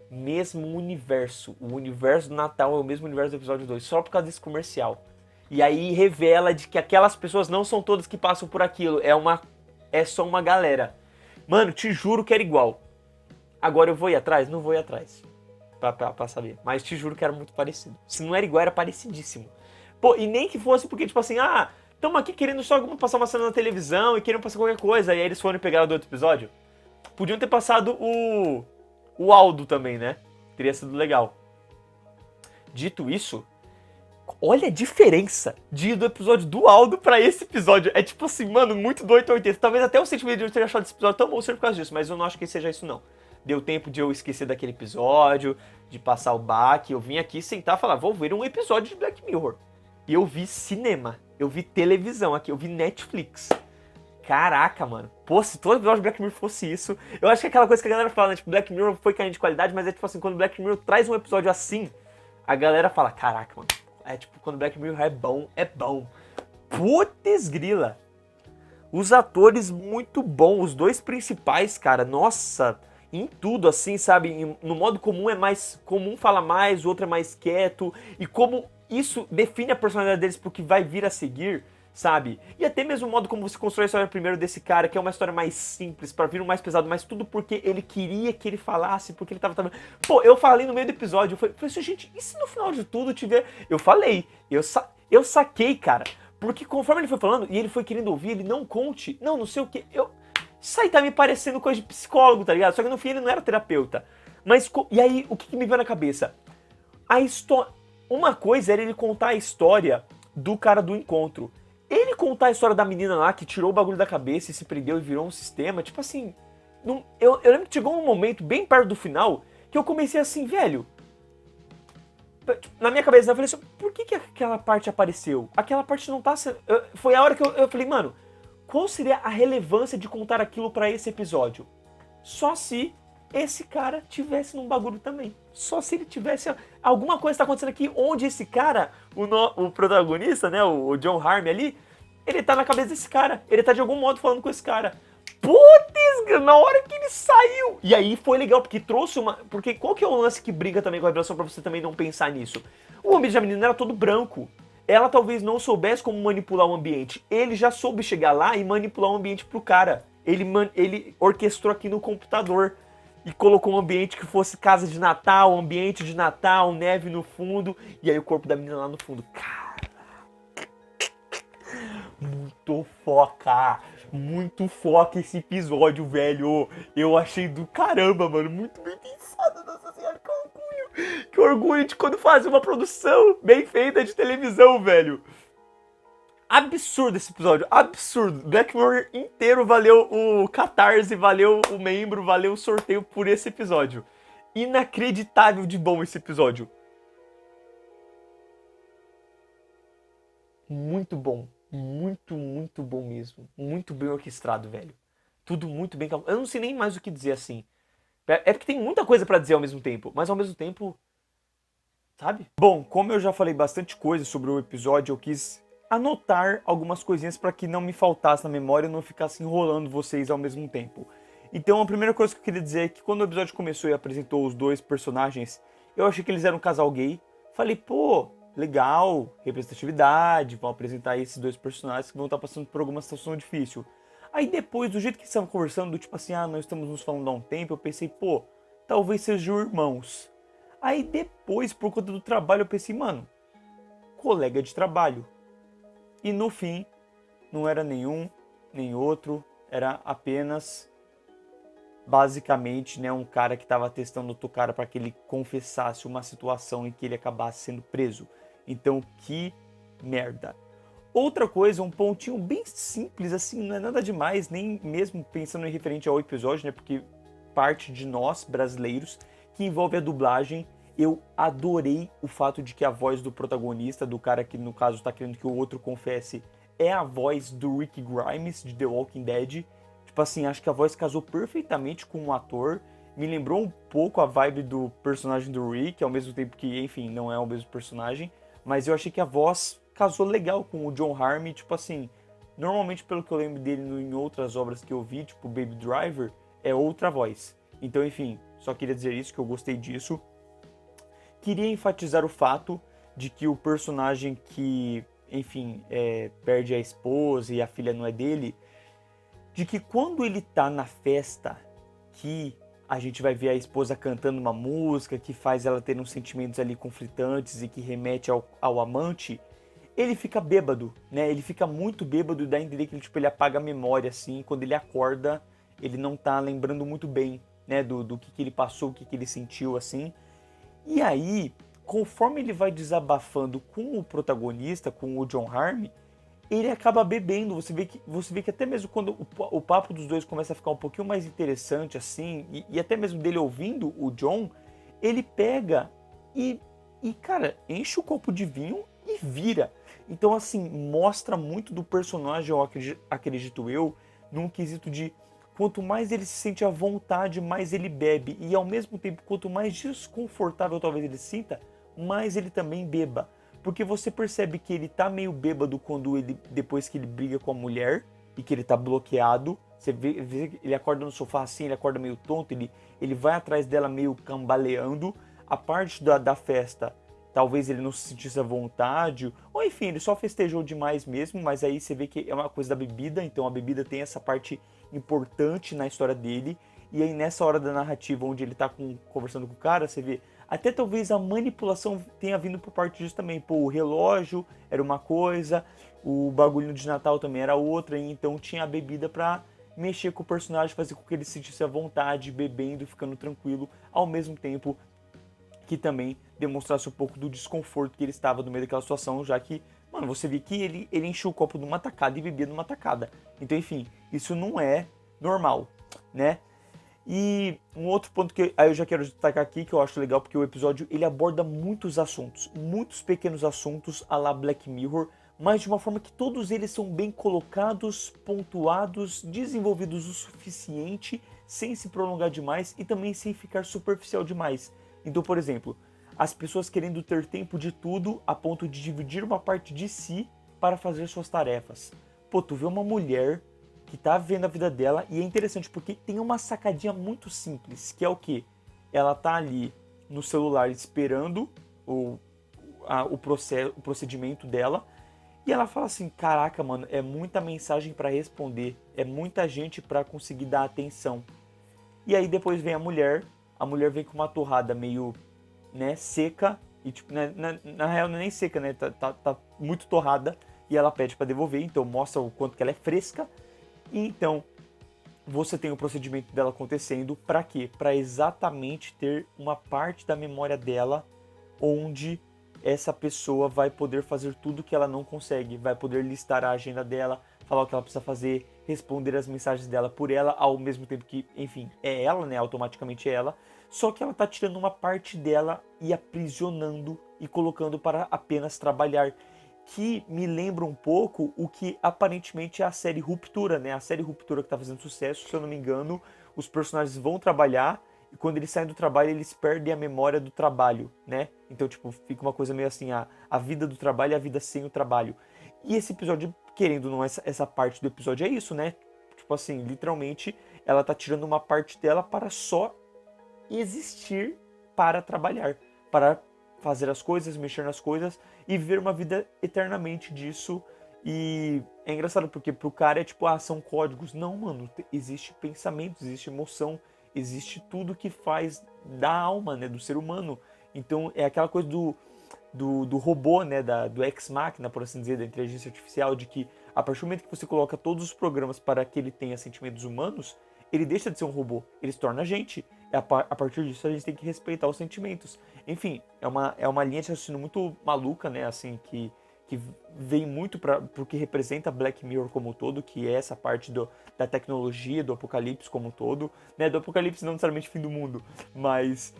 Mesmo universo. O universo do Natal é o mesmo universo do episódio 2, só por causa desse comercial. E aí revela de que aquelas pessoas não são todas que passam por aquilo, é só uma galera. Mano, te juro que era igual. Agora eu vou ir atrás? Não vou ir atrás. Pra saber. Mas te juro que era muito parecido. Se não era igual, era parecidíssimo. Pô, e nem que fosse porque, tipo assim, tamo aqui querendo só passar uma cena na televisão e querendo passar qualquer coisa. E aí eles foram e pegaram do outro episódio. Podiam ter passado o Aldo também, né? Teria sido legal. Dito isso, olha a diferença do episódio do Aldo pra esse episódio. É tipo assim, mano, muito do 880. Talvez até o sentimento de eu ter achado esse episódio tão bom seja por causa disso, mas eu não acho que seja isso, não. Deu tempo de eu esquecer daquele episódio, de passar o baque. Eu vim aqui sentar e falar, vou ver um episódio de Black Mirror. E eu vi cinema, eu vi televisão aqui, eu vi Netflix. Caraca, mano. Pô, se todo episódio de Black Mirror fosse isso... Eu acho que é aquela coisa que a galera fala, né? Tipo, Black Mirror foi caindo de qualidade, mas é tipo assim, quando Black Mirror traz um episódio assim, a galera fala, caraca, mano. É tipo, quando Black Mirror é bom, é bom. Putz grila. Os atores muito bons, os dois principais, cara, nossa, em tudo assim, sabe? No modo comum é mais comum, fala mais, o outro é mais quieto. E como isso define a personalidade deles pro que vai vir a seguir, sabe? E até mesmo o modo como você constrói a história primeiro desse cara, que é uma história mais simples, pra vir um mais pesado, mas tudo porque ele queria que ele falasse, porque ele tava... Pô, eu falei no meio do episódio, eu falei assim, gente, e se no final de tudo tiver... Eu falei, eu saquei, cara, porque conforme ele foi falando, e ele foi querendo ouvir, ele não conte, não sei o que, isso aí tá me parecendo coisa de psicólogo, tá ligado? Só que no fim ele não era terapeuta. Mas, e aí, o que me veio na cabeça? A história... Uma coisa era ele contar a história do cara do encontro. Ele contar a história da menina lá que tirou o bagulho da cabeça e se prendeu e virou um sistema, tipo assim... Eu lembro que chegou um momento bem perto do final que eu comecei assim, velho... Na minha cabeça eu falei assim, por que aquela parte apareceu? Aquela parte não tá sendo... Foi a hora que eu falei, mano, qual seria a relevância de contar aquilo pra esse episódio? só se esse cara tivesse num bagulho também. Só se ele tivesse... Alguma coisa tá acontecendo aqui onde esse cara, o protagonista, né, o John Harmon ali, ele tá na cabeça desse cara. Ele tá de algum modo falando com esse cara. Putz, na hora que ele saiu. E aí foi legal, porque trouxe uma... Porque qual que é o lance que briga também com a revelação pra você também não pensar nisso? O ambiente da menina era todo branco. Ela talvez não soubesse como manipular o ambiente. Ele já soube chegar lá e manipular o ambiente pro cara. Ele orquestrou aqui no computador e colocou um ambiente que fosse casa de Natal, ambiente de Natal, neve no fundo, e aí o corpo da menina lá no fundo. Caraca. Muito foca esse episódio, velho. Eu achei do caramba, mano. Muito bem pensado, nossa senhora, que orgulho. Que orgulho de quando fazem uma produção bem feita de televisão, velho. Absurdo esse episódio, absurdo. Black Mirror inteiro valeu o Catarse, valeu o membro, valeu o sorteio por esse episódio. Inacreditável de bom esse episódio. Muito bom, muito bom mesmo. Muito bem orquestrado, velho. Tudo muito bem calculado. Eu não sei nem mais o que dizer assim. É porque tem muita coisa pra dizer ao mesmo tempo, mas ao mesmo tempo, sabe? Bom, como eu já falei bastante coisa sobre o episódio, eu quis anotar algumas coisinhas para que não me faltasse na memória e não ficasse enrolando vocês ao mesmo tempo. Então a primeira coisa que eu queria dizer é que quando o episódio começou e apresentou os dois personagens, eu achei que eles eram um casal gay. Falei, pô, legal, representatividade, vão apresentar esses dois personagens que vão estar passando por alguma situação difícil. Aí depois, do jeito que eles estavam conversando, do tipo assim, nós estamos nos falando há um tempo, eu pensei, pô, talvez sejam irmãos. Aí depois, por conta do trabalho, eu pensei, mano, colega de trabalho. E no fim, não era nenhum, nem outro, era apenas, basicamente, né, um cara que estava testando outro cara para que ele confessasse uma situação em que ele acabasse sendo preso. Então, que merda. Outra coisa, um pontinho bem simples, assim, não é nada demais, nem mesmo pensando em referente ao episódio, né, porque parte de nós, brasileiros, que envolve a dublagem. Eu adorei o fato de que a voz do protagonista, do cara que no caso está querendo que o outro confesse, é a voz do Rick Grimes, de The Walking Dead. Tipo assim, acho que a voz casou perfeitamente com o ator. Me lembrou um pouco a vibe do personagem do Rick, ao mesmo tempo que, enfim, não é o mesmo personagem. Mas eu achei que a voz casou legal com o John Harmon. Tipo assim, normalmente pelo que eu lembro dele em outras obras que eu vi, tipo Baby Driver, é outra voz. Então, enfim, só queria dizer isso, que eu gostei disso. Queria enfatizar o fato de que o personagem que, enfim, perde a esposa e a filha não é dele, de que quando ele tá na festa, que a gente vai ver a esposa cantando uma música que faz ela ter uns sentimentos ali conflitantes e que remete ao amante, ele fica bêbado, né? Ele fica muito bêbado e dá a entender que ele apaga a memória, assim, quando ele acorda, ele não tá lembrando muito bem, né, do que ele passou, o que ele sentiu, assim. E aí, conforme ele vai desabafando com o protagonista, com o John Harmon, ele acaba bebendo. Você vê que até mesmo quando o papo dos dois começa a ficar um pouquinho mais interessante, assim, e até mesmo dele ouvindo o John, ele pega e, cara, enche o copo de vinho e vira. Então, assim, mostra muito do personagem, eu acredito eu, num quesito de quanto mais ele se sente à vontade, mais ele bebe. E ao mesmo tempo, quanto mais desconfortável talvez ele se sinta, mais ele também beba. Porque você percebe que ele tá meio bêbado depois que ele briga com a mulher e que ele tá bloqueado. Você vê ele acorda no sofá assim, ele acorda meio tonto, ele vai atrás dela meio cambaleando. A parte da festa, talvez ele não se sentisse à vontade, ou enfim, ele só festejou demais mesmo, mas aí você vê que é uma coisa da bebida, então a bebida tem essa parte importante na história dele, e aí nessa hora da narrativa onde ele tá conversando com o cara, você vê, até talvez a manipulação tenha vindo por parte disso também, pô, o relógio era uma coisa, o bagulho de Natal também era outra, e então tinha a bebida pra mexer com o personagem, fazer com que ele se sentisse à vontade, bebendo, ficando tranquilo, ao mesmo tempo que também demonstrasse um pouco do desconforto que ele estava no meio daquela situação, já que, mano, você vê que ele encheu o copo numa tacada e bebia numa tacada. Então, enfim, isso não é normal, né? E um outro ponto que aí eu já quero destacar aqui, que eu acho legal, porque o episódio ele aborda muitos assuntos, muitos pequenos assuntos à la Black Mirror, mas de uma forma que todos eles são bem colocados, pontuados, desenvolvidos o suficiente, sem se prolongar demais e também sem ficar superficial demais. Então, por exemplo, as pessoas querendo ter tempo de tudo a ponto de dividir uma parte de si para fazer suas tarefas. Pô, tu vê uma mulher que tá vendo a vida dela e é interessante porque tem uma sacadinha muito simples, que é o quê? Ela tá ali no celular esperando o procedimento dela e ela fala assim, caraca, mano, é muita mensagem para responder, é muita gente para conseguir dar atenção. E aí depois vem a mulher vem com uma torrada meio, né, seca, e tipo, na real não é nem seca, né, tá muito torrada, e ela pede para devolver, então mostra o quanto que ela é fresca. E então você tem o procedimento dela acontecendo, para quê? Para exatamente ter uma parte da memória dela onde essa pessoa vai poder fazer tudo que ela não consegue, vai poder listar a agenda dela, falar o que ela precisa fazer, responder as mensagens dela por ela, ao mesmo tempo que, enfim, é ela, né, automaticamente é ela, só que ela tá tirando uma parte dela e aprisionando e colocando para apenas trabalhar, que me lembra um pouco o que aparentemente é a série Ruptura, né, a série Ruptura que tá fazendo sucesso, se eu não me engano, os personagens vão trabalhar, e quando eles saem do trabalho, eles perdem a memória do trabalho, né? Então, tipo, fica uma coisa meio assim, a vida do trabalho e a vida sem o trabalho. E esse episódio, querendo ou não, essa parte do episódio é isso, né? Tipo assim, literalmente, ela tá tirando uma parte dela para só existir para trabalhar, para fazer as coisas, mexer nas coisas e viver uma vida eternamente disso. E é engraçado porque pro cara é tipo, são códigos. Não, mano, existe pensamento, existe emoção, existe tudo que faz da alma, né, do ser humano. Então é aquela coisa do robô, né, do ex-máquina, por assim dizer, da inteligência artificial, de que a partir do momento que você coloca todos os programas para que ele tenha sentimentos humanos, ele deixa de ser um robô, ele se torna gente. A partir disso a gente tem que respeitar os sentimentos. Enfim, é uma linha de raciocínio muito maluca, né, assim, que vem muito para o que representa Black Mirror como um todo, que é essa parte da tecnologia, do apocalipse como um todo, né, do apocalipse não necessariamente fim do mundo, mas,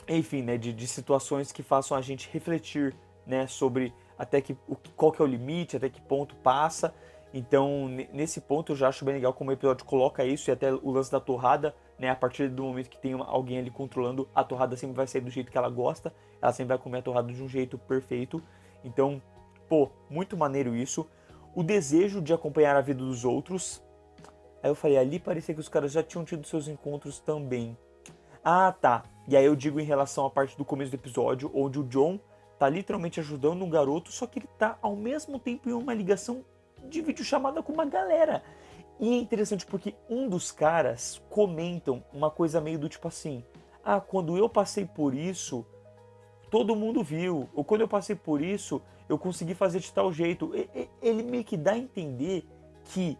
enfim, né, de situações que façam a gente refletir, né, sobre qual que é o limite, até que ponto passa. Então, nesse ponto eu já acho bem legal como o episódio coloca isso, e até o lance da torrada, né, a partir do momento que tem alguém ali controlando, a torrada sempre vai sair do jeito que ela gosta, ela sempre vai comer a torrada de um jeito perfeito. Então, pô, muito maneiro isso. O desejo de acompanhar a vida dos outros. Aí eu falei, ali parecia que os caras já tinham tido seus encontros também. Ah, tá. E aí eu digo em relação à parte do começo do episódio, onde o John tá literalmente ajudando um garoto, só que ele tá ao mesmo tempo em uma ligação de videochamada com uma galera. E é interessante porque um dos caras comentam uma coisa meio do tipo assim, quando eu passei por isso, todo mundo viu, ou quando eu passei por isso, eu consegui fazer de tal jeito. Ele meio que dá a entender que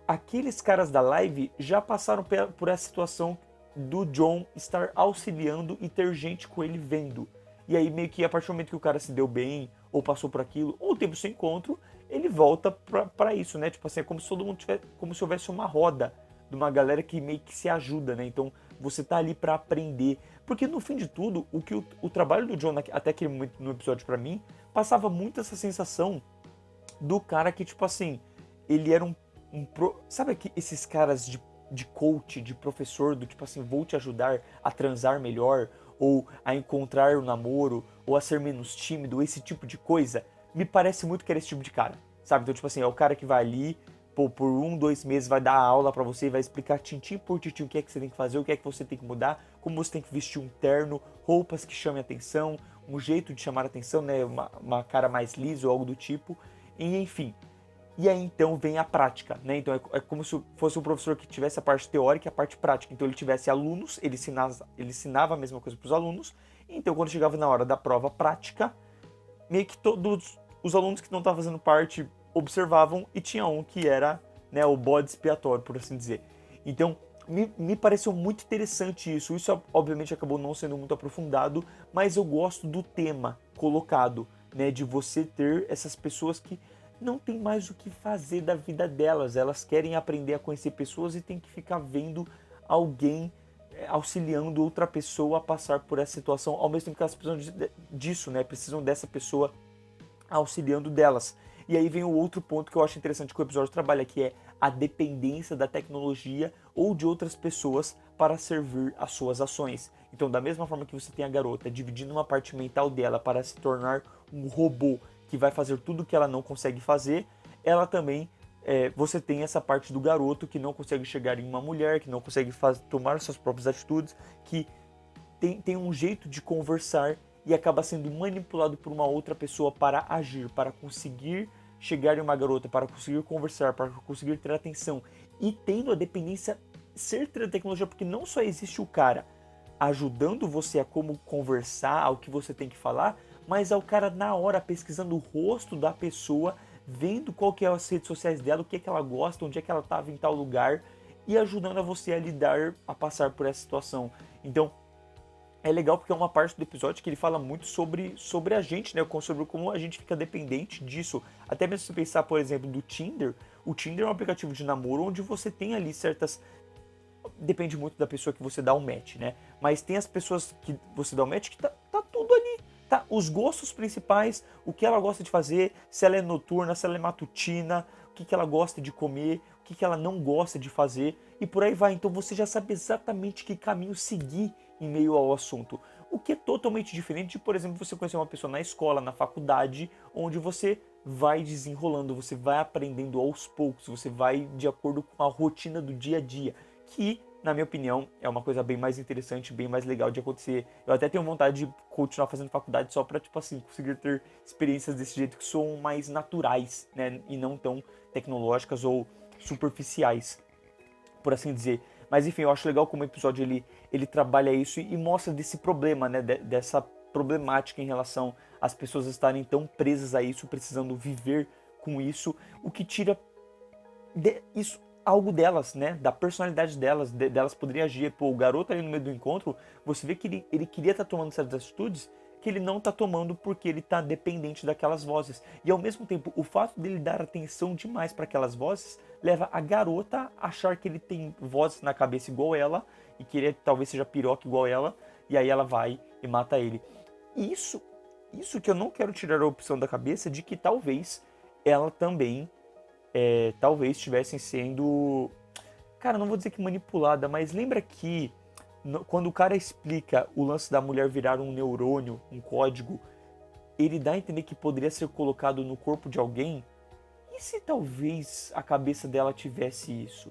aqueles caras da live já passaram por essa situação do John estar auxiliando e ter gente com ele vendo. E aí meio que a partir do momento que o cara se deu bem, ou passou por aquilo, ou teve o seu encontro, ele volta pra isso, né? Tipo assim, é como se todo mundo tivesse, como se houvesse uma roda de uma galera que meio que se ajuda, né? Então você tá ali pra aprender. Porque no fim de tudo, o trabalho do John até aquele momento no episódio pra mim, passava muito essa sensação do cara que, tipo assim, ele era sabe esses caras de coach, de professor, do tipo assim, vou te ajudar a transar melhor, ou a encontrar o namoro, ou a ser menos tímido, esse tipo de coisa? Me parece muito que era esse tipo de cara, sabe? Então, tipo assim, é o cara que vai ali, pô, por 1-2 meses vai dar aula pra você, vai explicar tintim por tintim o que é que você tem que fazer, o que é que você tem que mudar, como você tem que vestir um terno, roupas que chamem atenção, um jeito de chamar atenção, né? Uma cara mais lisa ou algo do tipo, e enfim. E aí então vem a prática, né? Então é como se fosse um professor que tivesse a parte teórica e a parte prática. Então ele tivesse alunos, ele ensinava a mesma coisa para os alunos. Então quando chegava na hora da prova prática, meio que todos os alunos que não estavam fazendo parte observavam e tinha um que era, né, o bode expiatório, por assim dizer. Então me pareceu muito interessante isso. Isso obviamente acabou não sendo muito aprofundado, mas eu gosto do tema colocado, né, de você ter essas pessoas que não tem mais o que fazer da vida delas. Elas querem aprender a conhecer pessoas e tem que ficar vendo alguém auxiliando outra pessoa a passar por essa situação, ao mesmo tempo que elas precisam disso, né? Precisam dessa pessoa auxiliando delas. E aí vem o outro ponto que eu acho interessante que o episódio trabalha, que é a dependência da tecnologia ou de outras pessoas para servir às suas ações. Então, da mesma forma que você tem a garota dividindo uma parte mental dela para se tornar um robô que vai fazer tudo que ela não consegue fazer, ela também, você tem essa parte do garoto que não consegue chegar em uma mulher, que não consegue tomar suas próprias atitudes, que tem um jeito de conversar e acaba sendo manipulado por uma outra pessoa para agir, para conseguir chegar em uma garota, para conseguir conversar, para conseguir ter atenção. E tendo a dependência ser ter a tecnologia, porque não só existe o cara ajudando você a como conversar, ao que você tem que falar, mas é o cara na hora pesquisando o rosto da pessoa, vendo qual que é as redes sociais dela, o que é que ela gosta, onde é que ela estava em tal lugar, e ajudando a você a lidar, a passar por essa situação. Então, é legal porque é uma parte do episódio que ele fala muito sobre a gente, né? Sobre como a gente fica dependente disso. Até mesmo se pensar, por exemplo, do Tinder. O Tinder é um aplicativo de namoro onde você tem ali certas... Depende muito da pessoa que você dá o match, né? Mas tem as pessoas que você dá o match que tá tudo ali. Tá? Os gostos principais, o que ela gosta de fazer, se ela é noturna, se ela é matutina, o que ela gosta de comer, o que ela não gosta de fazer e por aí vai. Então você já sabe exatamente que caminho seguir em meio ao assunto. O que é totalmente diferente de, por exemplo, você conhecer uma pessoa na escola, na faculdade, onde você vai desenrolando, você vai aprendendo aos poucos, você vai de acordo com a rotina do dia a dia, que, na minha opinião, é uma coisa bem mais interessante, bem mais legal de acontecer. Eu até tenho vontade de continuar fazendo faculdade só pra, tipo assim, conseguir ter experiências desse jeito que são mais naturais, né, e não tão tecnológicas ou superficiais, por assim dizer. Mas enfim, eu acho legal como o episódio ele trabalha isso e mostra desse problema, né, dessa problemática em relação às pessoas estarem tão presas a isso, precisando viver com isso, o que tira isso algo delas, né, da personalidade delas, delas poderem agir. Pô, o garoto ali no meio do encontro, você vê que ele queria estar tomando certas atitudes que ele não está tomando porque ele está dependente daquelas vozes. E ao mesmo tempo, o fato dele dar atenção demais para aquelas vozes leva a garota a achar que ele tem vozes na cabeça igual ela e que ele talvez seja piroca igual ela, e aí ela vai e mata ele. E isso que eu não quero tirar a opção da cabeça de que talvez ela também talvez estivessem sendo, cara, não vou dizer que manipulada, mas lembra que quando o cara explica o lance da mulher virar um neurônio, um código, ele dá a entender que poderia ser colocado no corpo de alguém? E se talvez a cabeça dela tivesse isso?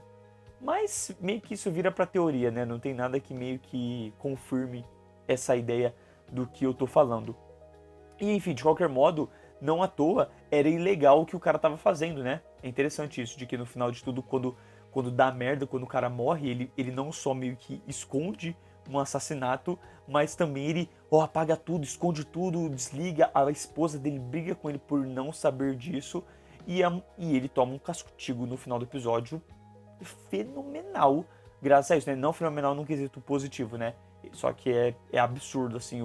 Mas meio que isso vira pra teoria, né? Não tem nada que meio que confirme essa ideia do que eu tô falando. E enfim, de qualquer modo, não à toa, era ilegal o que o cara tava fazendo, né? É interessante isso, de que no final de tudo, quando dá merda, quando o cara morre, ele não só meio que esconde um assassinato, mas também ele apaga tudo, esconde tudo, desliga. A esposa dele briga com ele por não saber disso, e ele toma um castigo no final do episódio fenomenal, graças a isso, né? Não fenomenal num quesito positivo, né? Só que é absurdo, assim,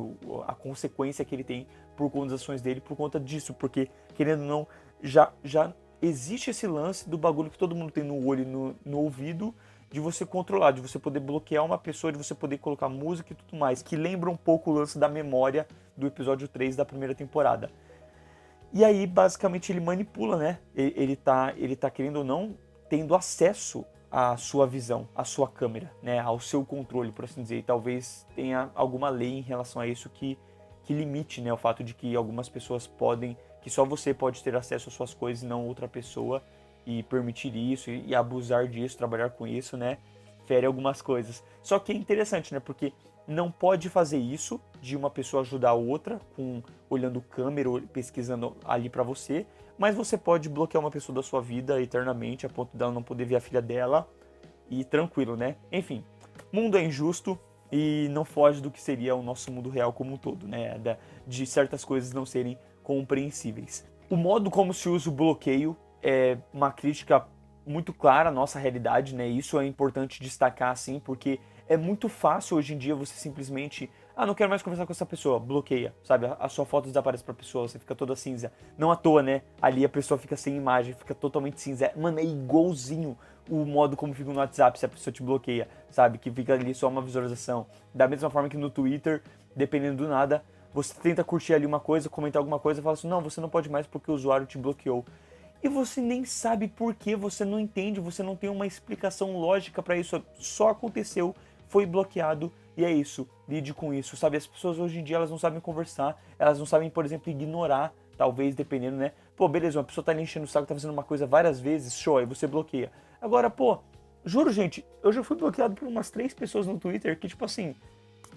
a consequência que ele tem por conta das ações dele, por conta disso, porque, querendo ou não, já existe esse lance do bagulho que todo mundo tem no olho e no ouvido, de você controlar, de você poder bloquear uma pessoa, de você poder colocar música e tudo mais, que lembra um pouco o lance da memória do episódio 3 da primeira temporada. E aí, basicamente, ele manipula, né? Ele tá querendo ou não, tendo acesso à sua visão, à sua câmera, né? Ao seu controle, por assim dizer. E talvez tenha alguma lei em relação a isso que limite, né? O fato de que algumas pessoas podem, que só você pode ter acesso às suas coisas e não outra pessoa, e permitir isso e abusar disso, trabalhar com isso, né? Fere algumas coisas. Só que é interessante, né? Porque não pode fazer isso de uma pessoa ajudar a outra, olhando câmera ou pesquisando ali pra você, mas você pode bloquear uma pessoa da sua vida eternamente, a ponto dela não poder ver a filha dela, e tranquilo, né? Enfim, mundo é injusto e não foge do que seria o nosso mundo real como um todo, né? De certas coisas não serem compreensíveis. O modo como se usa o bloqueio é uma crítica muito clara à nossa realidade, né? Isso é importante destacar, assim, porque é muito fácil hoje em dia você simplesmente... não quero mais conversar com essa pessoa, bloqueia, sabe? A sua foto desaparece pra pessoa, você fica toda cinza. Não à toa, né? Ali a pessoa fica sem imagem, fica totalmente cinza. Mano, é igualzinho o modo como fica no WhatsApp se a pessoa te bloqueia, sabe? Que fica ali só uma visualização. Da mesma forma que no Twitter, dependendo do nada, você tenta curtir ali uma coisa, comentar alguma coisa e fala assim, não, você não pode mais porque o usuário te bloqueou. e você nem sabe por que, você não entende, você não tem uma explicação lógica pra isso, só aconteceu, foi bloqueado e é isso, lide com isso, sabe? As pessoas hoje em dia elas não sabem conversar, elas não sabem, por exemplo, ignorar, talvez, dependendo, né? Pô, beleza, uma pessoa tá lhe enchendo o saco, tá fazendo uma coisa várias vezes, show, aí você bloqueia. Agora, pô, juro, gente, eu já fui bloqueado por umas 3 pessoas no Twitter que, tipo assim,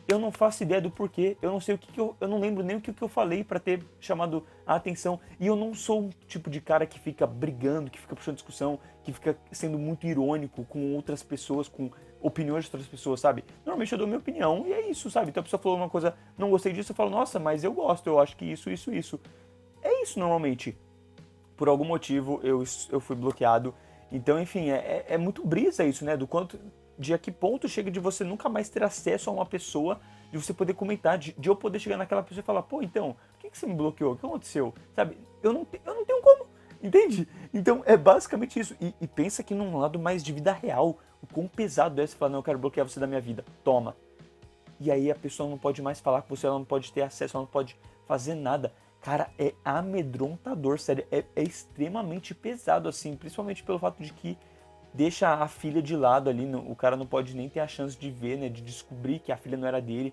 eu não faço ideia do porquê, eu não sei o que eu não lembro nem o que eu falei pra ter chamado a atenção, e eu não sou um tipo de cara que fica brigando, que fica puxando discussão, que fica sendo muito irônico com outras pessoas, com opiniões de outras pessoas, sabe? Normalmente eu dou minha opinião e é isso, sabe? Então a pessoa falou uma coisa, não gostei disso, eu falo, nossa, mas eu gosto, eu acho que isso. É isso normalmente. Por algum motivo eu fui bloqueado. Então, enfim, é muito brisa isso, né? Do quanto, de a que ponto chega de você nunca mais ter acesso a uma pessoa, de você poder comentar, de eu poder chegar naquela pessoa e falar, pô, então, por que você me bloqueou? O que aconteceu? Sabe? Eu não tenho como, entende? Então, é basicamente isso. E pensa que num lado mais de vida real, o quão pesado é você falar, não, eu quero bloquear você da minha vida. Toma. E aí a pessoa não pode mais falar com você, ela não pode ter acesso, ela não pode fazer nada. Cara, é amedrontador, sério, é extremamente pesado, assim, principalmente pelo fato de que deixa a filha de lado ali, o cara não pode nem ter a chance de ver, né, de descobrir que a filha não era dele,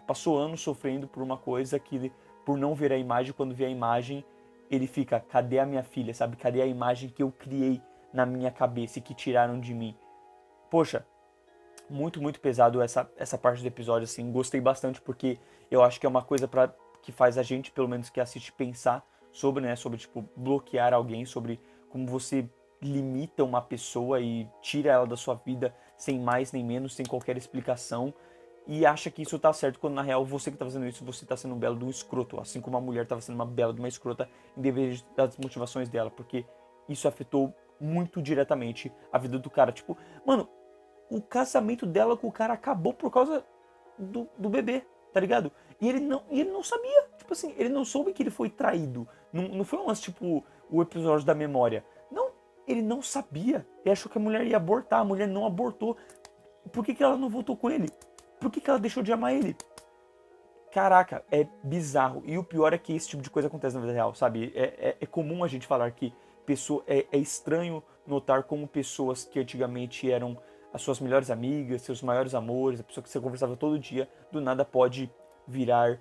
passou anos sofrendo por uma coisa que, por não ver a imagem, quando vê a imagem, ele fica, cadê a minha filha, sabe, cadê a imagem que eu criei na minha cabeça e que tiraram de mim? Poxa, muito pesado essa parte do episódio, assim, gostei bastante porque eu acho que é uma coisa que faz a gente, pelo menos que assiste, pensar sobre, né, sobre, tipo, bloquear alguém, sobre como você limita uma pessoa e tira ela da sua vida sem mais nem menos, sem qualquer explicação, e acha que isso tá certo, quando na real você que tá fazendo isso, você tá sendo um belo de um escroto, assim como a mulher tava sendo uma bela de uma escrota, independente das motivações dela, porque isso afetou muito diretamente a vida do cara. Tipo, mano, o casamento dela com o cara acabou por causa do bebê, tá ligado? E ele não sabia, tipo assim, ele não soube que ele foi traído. Não foi um lance tipo o episódio da memória. Não, ele não sabia. Ele achou que a mulher ia abortar, a mulher não abortou. Por que ela não voltou com ele? Por que ela deixou de amar ele? Caraca, é bizarro. E o pior é que esse tipo de coisa acontece na vida real, sabe? É comum a gente falar que é estranho notar como pessoas que antigamente eram as suas melhores amigas, seus maiores amores, a pessoa que você conversava todo dia, do nada pode virar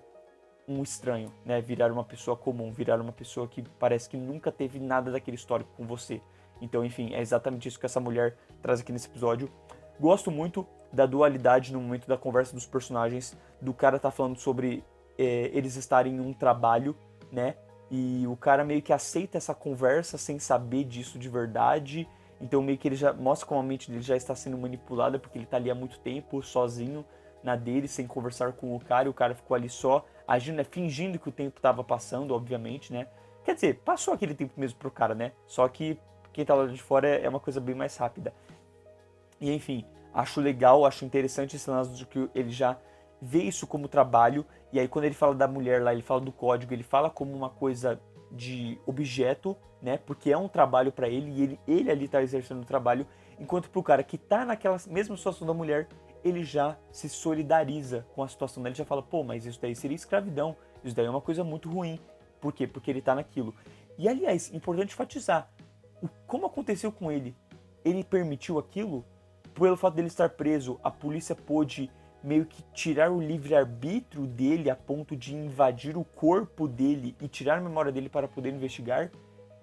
um estranho, né? Virar uma pessoa comum, virar uma pessoa que parece que nunca teve nada daquele histórico com você. Então, enfim, é exatamente isso que essa mulher traz aqui nesse episódio. Gosto muito da dualidade no momento da conversa dos personagens, do cara tá falando sobre eles estarem em um trabalho, né? E o cara meio que aceita essa conversa sem saber disso de verdade. Então meio que ele já mostra como a mente dele já está sendo manipulada, porque ele tá ali há muito tempo, sozinho, na dele, sem conversar com o cara, e o cara ficou ali só, agindo, né, fingindo que o tempo estava passando, obviamente, né? Quer dizer, passou aquele tempo mesmo pro cara, né? Só que quem tá lá de fora é uma coisa bem mais rápida. E enfim, acho legal, acho interessante esse lance de que ele já vê isso como trabalho, e aí quando ele fala da mulher lá, ele fala do código, ele fala como uma coisa de objeto, né? Porque é um trabalho pra ele e ele ali tá exercendo o trabalho, enquanto pro cara que tá naquela mesma situação da mulher, ele já se solidariza com a situação dele, já fala, pô, mas isso daí seria escravidão, isso daí é uma coisa muito ruim. Por quê? Porque ele tá naquilo. E aliás, importante enfatizar, como aconteceu com ele? Ele permitiu aquilo? Pelo fato dele estar preso, a polícia pôde meio que tirar o livre-arbítrio dele a ponto de invadir o corpo dele e tirar a memória dele para poder investigar?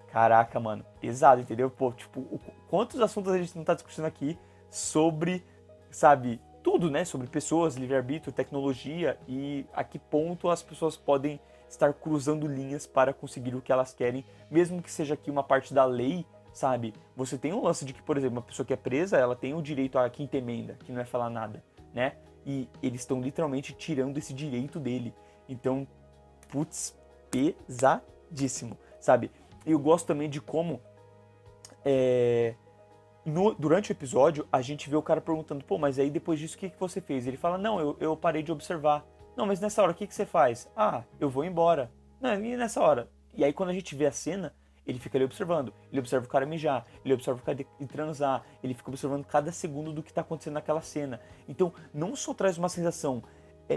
Caraca, mano, pesado, entendeu? Pô, tipo, quantos assuntos a gente não tá discutindo aqui sobre, sabe, tudo, né? Sobre pessoas, livre-arbítrio, tecnologia e a que ponto as pessoas podem estar cruzando linhas para conseguir o que elas querem, mesmo que seja aqui uma parte da lei, sabe? Você tem um lance de que, por exemplo, uma pessoa que é presa, ela tem o direito à quinta emenda, que não é falar nada, né? E eles estão literalmente tirando esse direito dele. Então, putz, pesadíssimo, sabe? Eu gosto também de como, durante o episódio, a gente vê o cara perguntando, pô, mas aí depois disso o que você fez? Ele fala, não, eu parei de observar. Não, mas nessa hora o que você faz? Ah, eu vou embora. Não, e nessa hora? E aí quando a gente vê a cena, ele fica ali observando, ele observa o cara mijar, ele observa o cara transar, ele fica observando cada segundo do que tá acontecendo naquela cena. Então, não só traz uma sensação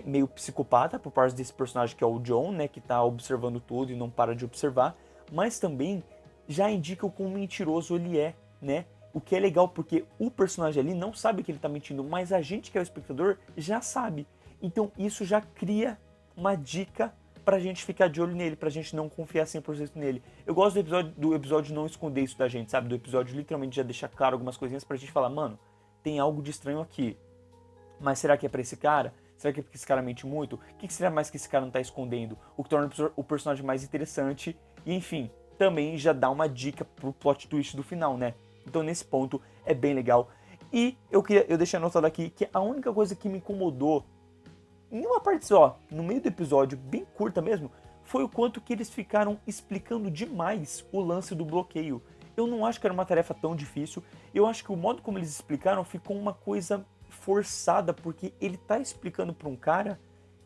meio psicopata por parte desse personagem que é o John, né, que tá observando tudo e não para de observar, mas também já indica o quão mentiroso ele é, né? O que é legal porque o personagem ali não sabe que ele tá mentindo, mas a gente que é o espectador já sabe. Então isso já cria uma dica pra gente ficar de olho nele, pra gente não confiar 100% nele. Eu gosto do episódio não esconder isso da gente, sabe? Do episódio literalmente já deixar claro algumas coisinhas pra gente falar, mano, tem algo de estranho aqui. Mas será que é pra esse cara? Será que é porque esse cara mente muito? O que será mais que esse cara não tá escondendo? O que torna o personagem mais interessante. E enfim, também já dá uma dica pro plot twist do final, né? Então nesse ponto é bem legal. E eu deixei anotado aqui que a única coisa que me incomodou, em uma parte só, no meio do episódio, bem curta mesmo, foi o quanto que eles ficaram explicando demais o lance do bloqueio. Eu não acho que era uma tarefa tão difícil. Eu acho que o modo como eles explicaram ficou uma coisa forçada, porque ele tá explicando para um cara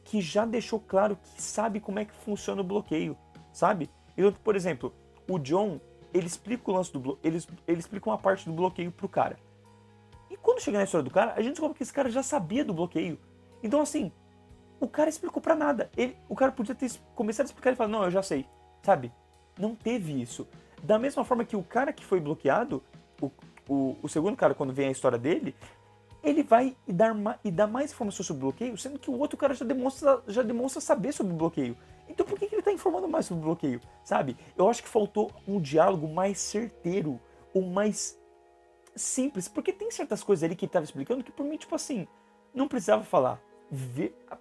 que já deixou claro que sabe como é que funciona o bloqueio, sabe? Então, por exemplo, o John, ele explica o lance do ele explica uma parte do bloqueio pro cara. E quando chega na história do cara, a gente descobre que esse cara já sabia do bloqueio. Então, assim, o cara explicou pra nada. O cara podia ter começado a explicar e falar, não, eu já sei, sabe? Não teve isso. Da mesma forma que o cara que foi bloqueado, o segundo cara, quando vem a história dele, ele vai e dar mais informações sobre o bloqueio, sendo que o outro cara já demonstra saber sobre o bloqueio. Então por que ele tá informando mais sobre o bloqueio, sabe? Eu acho que faltou um diálogo mais certeiro, ou mais simples, porque tem certas coisas ali que ele tava explicando que por mim, tipo assim, não precisava falar.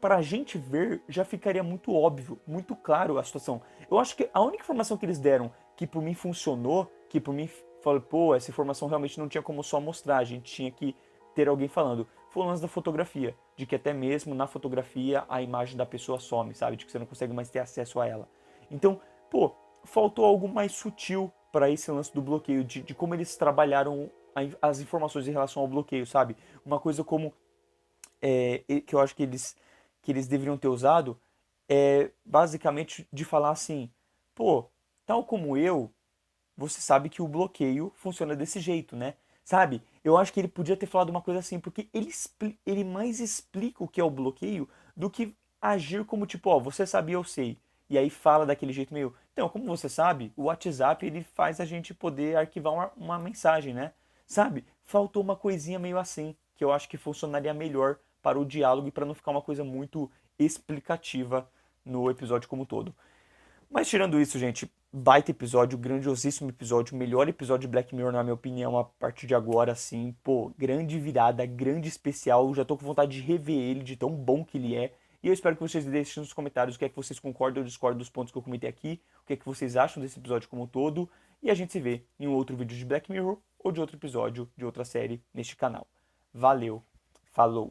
Pra gente ver, já ficaria muito óbvio, muito claro a situação. Eu acho que a única informação que eles deram, que por mim funcionou, que por mim falei, pô, essa informação realmente não tinha como só mostrar, a gente tinha que ter alguém falando, foi o lance da fotografia, de que até mesmo na fotografia a imagem da pessoa some, sabe, de que você não consegue mais ter acesso a ela. Então, pô, faltou algo mais sutil para esse lance do bloqueio, de como eles trabalharam as informações em relação ao bloqueio, sabe? Uma coisa como que eu acho que eles deveriam ter usado é basicamente de falar assim, pô, tal como eu, você sabe que o bloqueio funciona desse jeito, né? Sabe? Eu acho que ele podia ter falado uma coisa assim, porque ele mais explica o que é o bloqueio do que agir como tipo, ó, você sabia, eu sei. E aí fala daquele jeito meio... Então, como você sabe, o WhatsApp ele faz a gente poder arquivar uma mensagem, né? Sabe? Faltou uma coisinha meio assim, que eu acho que funcionaria melhor para o diálogo e para não ficar uma coisa muito explicativa no episódio como um todo. Mas tirando isso, gente, baita episódio, grandiosíssimo episódio, melhor episódio de Black Mirror, na minha opinião, a partir de agora, assim, pô, grande virada, grande especial, já tô com vontade de rever ele, de tão bom que ele é, e eu espero que vocês deixem nos comentários o que é que vocês concordam ou discordam dos pontos que eu comentei aqui, o que é que vocês acham desse episódio como um todo, e a gente se vê em um outro vídeo de Black Mirror, ou de outro episódio de outra série neste canal. Valeu, falou!